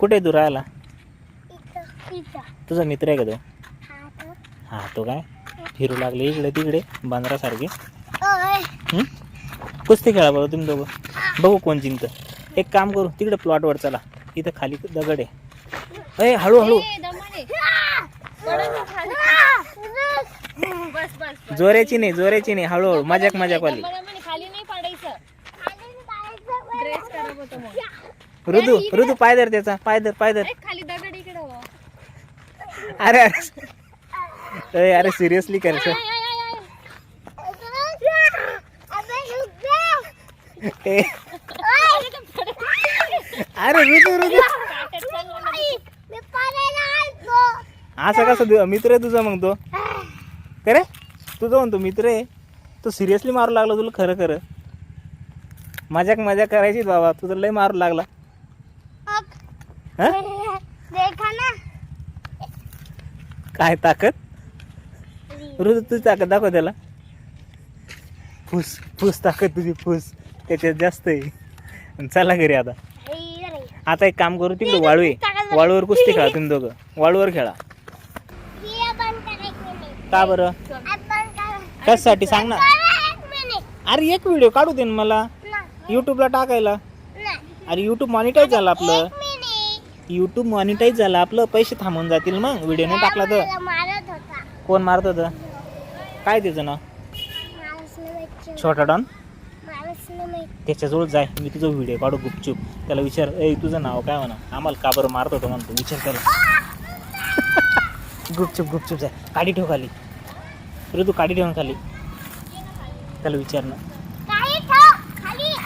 कुठे तू राहायला? तुझा मित्र आहे का तो? हा तो काय फिरू लागले इकडे तिकडे बांद्रासारखे. कुस्ती खेळा बरं तुम्ही दोघं, बघू कोण जिंकतं. एक काम करू, तिकडे प्लॉटवर चला, इथं खाली दगड आहे. अय हळूहळू, जोराची नाही जोराची नाही, हळूहळू मजाक वाली. ऋतू पाय धर त्याचा, पाय धर. अरे अरे सिरियसली करायचं. अरे ऋतू असं कसं मित्र आहे तुझा मग तो? करे तुझा म्हणतो मित्र आहे तो, सिरियसली मारू लागला तुला? खरं मजाक करायची बाबा, तुझं लय मारू लागला. काय ताकद? ऋतू तुझी ताकद दाखव त्याला. फुस ताकद तुझी, फुस त्याच्यात जास्त आहे. चला घरी आता एक काम करू, तिकडे वाळू आहे, वाळूवर कुस्ती खेळा तुम्ही दोघं, वाळूवर खेळा. का बरं? कशासाठी सांग ना. अरे एक व्हिडिओ काढू दे ना मला, युट्यूबला टाकायला. अरे युट्यूब मॉनिटाईज झालं आपलं, युट्यूब मॉनिटाईज झालं आपलं, पैसे थांबून जातील मग व्हिडिओ नाही टाकला तर. कोण मारत होतं? काय त्याचं नाव? छोटा डॉन. त्याच्याजवळ जाय, मी तुझा व्हिडिओ काढू गुपचूप. त्याला विचार, ए तुझं नाव काय म्हणा, आम्हाला का बरं मारत होतं म्हणतो, विचार त्याला. गुपचूप जाय, काडी ठेव खाली. ऋतू काडी ठेवून खाली, त्याला विचार ना.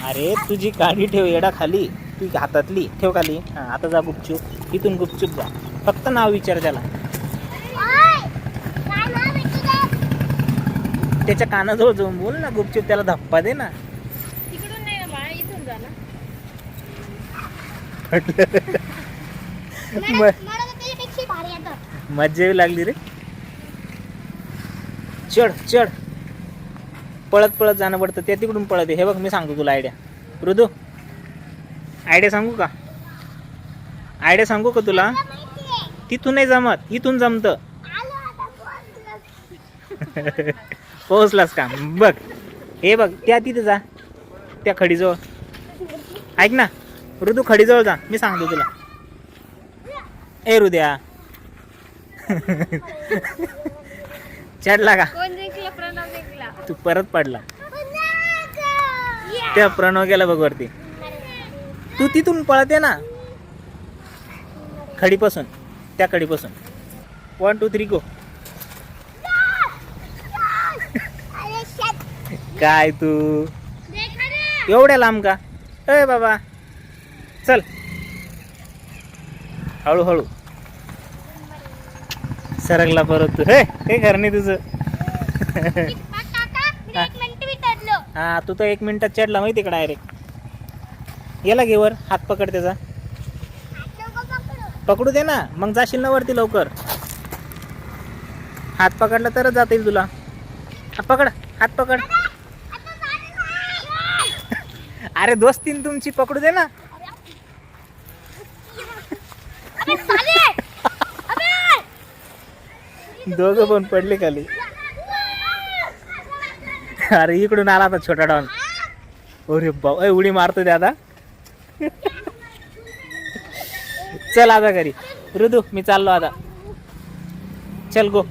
अरे तुझी काडी ठेव येडा खाली, तू हातातली ठेव खाली. हा आता जा गुपचूप, इथून गुपचूप जा, फक्त नाव विचार त्याला. त्याच्या कानाजवळ जाऊन बोल ना गुपचूप, त्याला धप्पा दे ना. मज्जा येऊ लागली रे. चढ पळत जाणं पडतं, त्या तिकडून पळत. हे बघ मी सांगतो तुला आयडिया. ऋतू आयडिया सांगू का तुला? तिथून नाही जमत, इथून जमत. पोहोचलास का बघ. हे बघ त्या तिथे जा, त्या खडीजवळ. ऐक ना ऋतू, खडीजवळ जा, मी सांगतो तुला. ए हृदया चढला का? तू परत पडला. त्या प्रणव गेला बघ वरती. तू तिथून पळते ना खडीपासून, त्या खडीपासून. 1 2 3 गो. काय तू एवढ्या लांब का? ए बाबा चल हळूहळू. सरकला परत तू. हे काही खरं नाही तुझं. हा तू तर 1 मिनिटात चढला माहिती का डायरेक्ट. याला घे वर, हात पकड त्याचा. पकडू दे ना, मग जाशील ना वरती लवकर. हात पकडला तरच जाता येईल तुला. हात पकड. अरे दोस्तीन तुमची, पकडू दे ना. दोघं पण पडले खाली. अरे इकडून आला आता छोटा डॉन. अरे बाबा उडी मारतो दादा. चल आता घरी. ऋतू मी चाललो आता, चल गो.